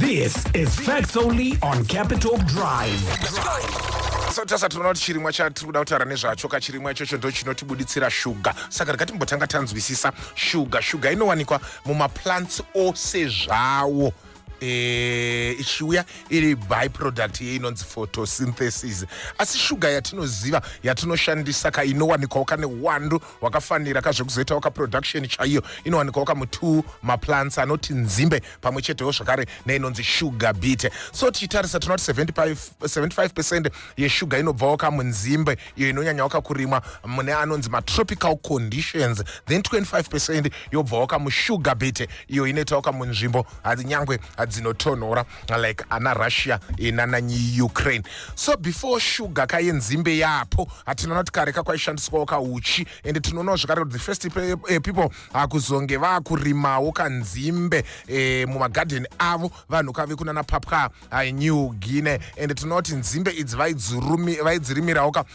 This is Facts Only on Capital Drive. Sasa tunaona chirimwa chatiri kuda kutaura nezvacho. Kachirimwa ichocho ndo chinotibuditsira shuga. Saka ngatimbotanga tanzwisisa shuga inowanikwa mumaplants ose zvawo. Ichiuya iri byproduct inonzi photosynthesis. Asi shuga yatinoziva yatinoshandisa inowanikwawo kane wandu wakafanira kazvekuzoitawo production chaiyo inowanikwawo kamu2 maplants anoti nzimbe pamwe chetewo zvakare neinonzi sugar beet. So tichitarisa tinoti 75% yeshuga inobvawo kamunzimbe iyo inonyanyawo kurimwa mune anonzi matropical conditions, then 25% yobvawo kamusugar beet iyo inoitawo kamunzvimbo nyangwe dzinotonhora like ana Russia nana Ukraine. So before sugar yenzimbe yapo atinoona kuti kare kakwaishandiswawo kauchi, and tinoona zvakare kuti the first people kuzonge vakurimawo kanzimbe mumagarden avo vanhu kave kunana Papua New Guinea, and tinoona kuti nzimbe idzi vaidzirimirawo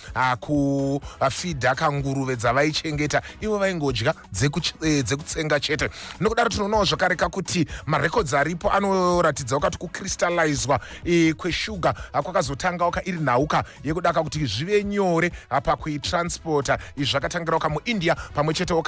kufidha kanguruve dzavaichengeta ivo vaingodya dzekutsenga chete. Nokudaro tinoonawo zvakare kuti marecords aripo anoratidzawo kuti kukrystallizwa kweshuga kwakazotangawo iri nhauka yekudaka kuti zvive nyore pakuitransporta. Izvi zvakatangirawo muIndia pamwe chetewo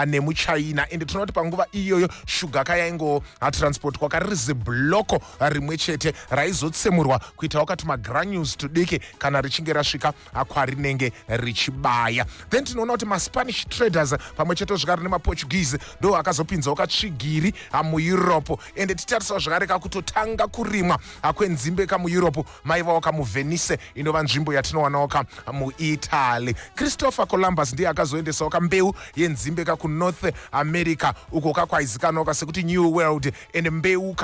nemuChina, and tinoona kuti panguva iyoyo shuga yaingotransportwa riri zibloko rimwe chete raizotsemurwa kuitawo kuti magranules tudiki kana richinge rasvika kwarinenge richibaya. Then tinoona kuti maSpanish traders pamwe chetewo zvakare nemaPortuguese ndo akazopinzawo tsvigiri muEurope, and titarisawo zvakare kutotanga kurimwa kwenzimbe muEurope maivawo muVenice inova nzvimbo yatinowanawo muItaly. Christopher Columbus ndiye akazoendesawo mbeu yenzimbe kuNorth America uko kwaizikanwa sekuti New World, and mbeu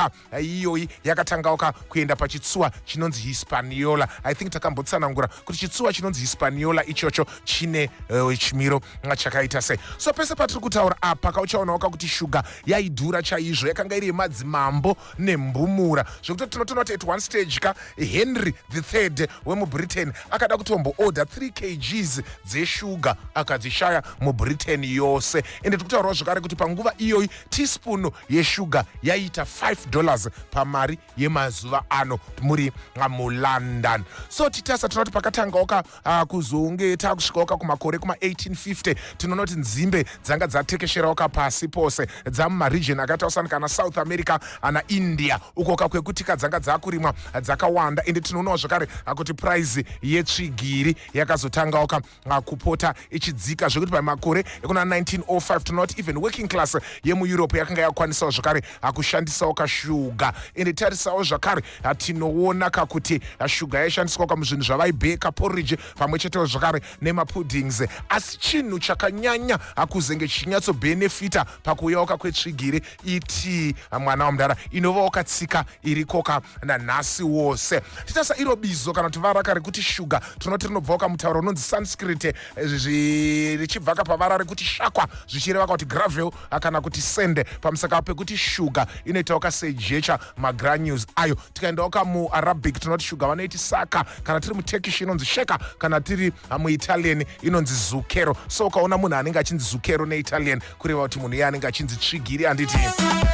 iyoyi yakatangawo kuenda pachitsuwa chinonzi Hispaniola. I think takambotsanangura kuti chitsuwa chinonzi Hispaniola ichocho chine chimiro chakaita sei. So pese patiri kutaura apa kauchaonawo kuti shuga yaidhura chaizvo, yakanga iri madzimambo nembumura zvekuti tinotoona kuti at one stage Henry III wemuBritain akada kutomboorder 3 kgs dzeshuga akadzishaya muBritain yose, ende tikutaurawo zvakare kuti panguva iyoyi teaspoon yeshuga yaita $5 pamari yemazuva ano muri muLondon. So titasa tinoti pakatangawo kuzonge takusvikawo kumakore kuma1850 tinoona kuti nzimbe dzanga dzatekesherawo pasi pose dzamumaregion akaita kana South America ana India uko kwekuti dzanga dzakurimwa dzakawanda, ende tinoonawo zvakare kuti price yetsvigiri yakazotangawo kupota ichidzika zvekuti pamakore ekuna 1905 tinoona kuti even working class yemuEurope yakanga yakwanisawo zvakare kushandisawo kashuga, ende tarisawo zvakare tinoona kuti shuga yaishandiswa muzvinhu zvavaibheka porridge pamwe chetewo zvakare nemapuddings. Asi chinhu chakanyanya kuzenge chichinyatsobhenefita pakuuyawo kwetsvigiri iti mwana wamudara inovawo katsika irikoka nanhasi wose. Titasa iro bizo kana kuti vara rekuti shuga tinoti rinobvawo mutauro unonzi Sanskrit richibva pavara rekuti shakwa zvichireva kuti gravel kana kuti sende pamusaka pekuti shuga inoitawo sejecha magranules ayo. Tikaendawo muArabic tinoti shuga vanoiti saka, kana tiri muTurkish inonzi sheka, kana tiri muItalian inonzi zukero. So ukaona munhu anenge achinzi zukero neItalian kureva kuti munhu iye anenge achinzi tsvigiri handiti.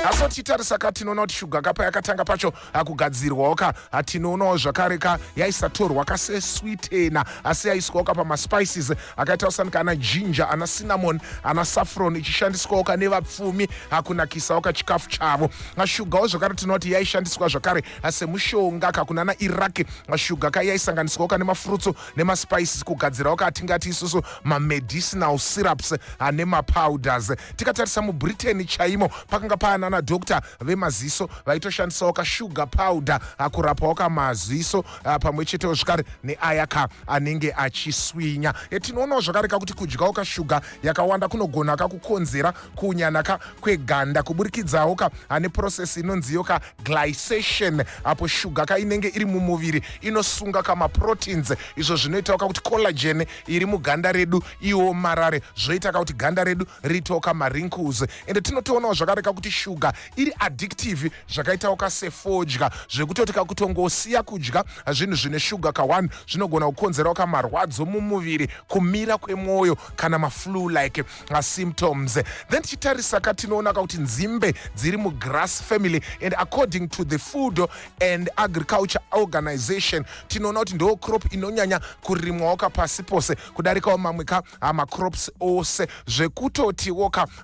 Asi titarisa tinoona kuti shuga yakatanga pacho kugadzirwawo tinoonawo zvakare yaisatorwa sesweetener asi yaiswawo pamaspices akaitawo kana ginger, ana cinnamon, ana saffron ichishandiswawo nevapfumi kunakisawo chikafu chavo. Shugawo zvakare tinoona kuti yaishandiswa zvakare semushonga kunana Iraq. Shuga yaisanganiswawo nemafruits nemaspices kugadzirawo atingati isusu mamedicinal syrups nemapowders. Tikatarisa muBritain chaimo pakanga paana doctor vemaziso vaitoshandisawo sugar powder kurapawo maziso pamwe chetewo zvakare neaya anenge achiswinya. Tinoonawo zvakare kuti kudyawo shuga yakawanda kunogona kukonzera kuunyana kweganda kuburikidzawo neprocess inonziyo glycation, apo shuga inenge iri mumuviri inosunga maproteins izvo zvinoitawo kuti collagen iri muganda redu iomarare zvoita kuti ganda redu ritoka marinkles, ende tinotoonawo zvakare kuti shuga iri addictive zvakare zvakaitawo sefodya zvekuti tikakutongosiya kudya zvinhu zvine shuga ka1 zvinogona kukonzerawo marwadzo mumuviri, kumira kwemwoyo kana maflu like symptoms. Then tichitarisa tinoona kuti nzimbe dziri mugrass family, and according to the Food and Agriculture Organization tinoona kuti ndo crop inonyanya kurimwawo pasi pose kudarikawo mamwe macrops ose, zvekutoti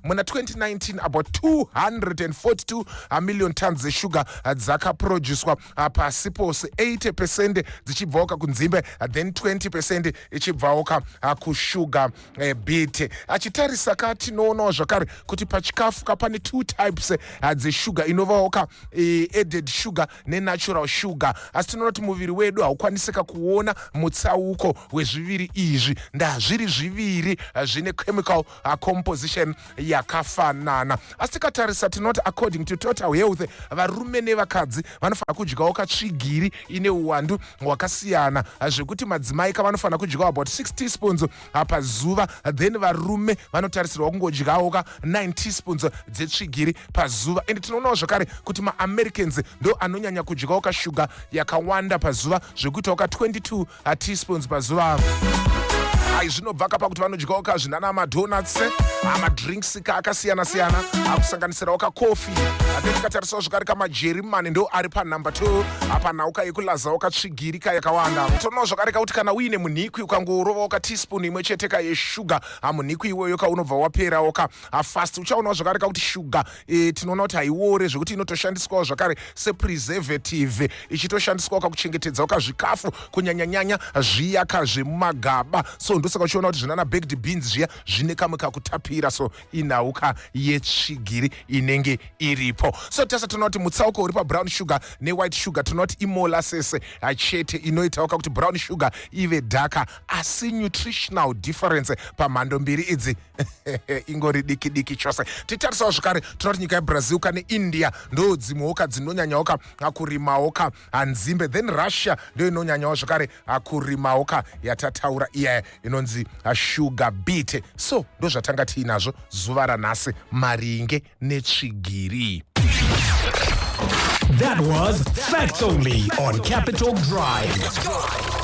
muna 2019 about 242 million tons zeshuga dzakaproducwa pasi pose, 80% dzichibvawo kunzimbe, then 20% ichibvawo kushuga beet. Achitarisa tinoonawo zvakare kuti pachikafu pane 2 types dzeshuga, inovawo added sugar nenatural sugar. Asi tinoona kuti muviri wedu haukwanisi kuona mutsauko wezviviri izvi, ndazviri zviviri zvine chemical composition yakafanana. Asi tikatarisa tinoona according to Total Health varume nevakadzi vanofanira kudyawo tsvigiri ine uwandu hwakasiyana, zvekuti madzimai vanofanira kudyawo about 6 teaspoons pazuva, then varume vanotarisirwa kungodyawo 9 teaspoons dzetsvigiri pazuva. And tinoonawo zvakare kuti maAmericans ndo anonyanya kudyawo shuga yakawanda pazuva, zvekuitawo 22 teaspoons pazuva. Zvinobva pakuti vanodyawo zvinana madonuts, amadrinks akasiyana-siyana akusanganisirawo kofi. Then tikatarisawo zvakare maJerman ndo ari panumber 2 panhauka yekulazawo tsvigiri yakawanda. Tinoona zvakare kuti kana uine munhikwi ukangorovawo teaspoon imwe chete yeshuga, munhikwi iwoyo unobva waperawo fast. Uchaonawo zvakare kuti shuga tinoona kuti haiore, zvekuti inotoshandiswawo zvakare sepreservative, ichitoshandiswawo kuchengetedzawo zvikafu kunyanyanyanya zviya zvemumagaba. So ndosaka uchiona kuti zvinana baked beans zviya zvine kamwe kakutapira, so inhauka yetsvigiri inenge iripo. So tasa tinoona kuti mutsauko uri brown sugar white sugar tinoona kuti molasses chete inoitawo kuti brown sugar ive dhaka, asi nutritional difference pamhando mbiri idzi ingori diki chose. Titarisawo zvakare tinoona kuti nyika yeBrazil neIndia ndo dzimwewo dzinonyanyawo kurimawo nzimbe, then Russia ndo inonyanyawo zvakare kurimawo yatataura iya inonzi sugar beet. So ndo zvatanga tiinazvo zuva ranhasi maringe netsvigiri. That was Facts Only on Capital Drive.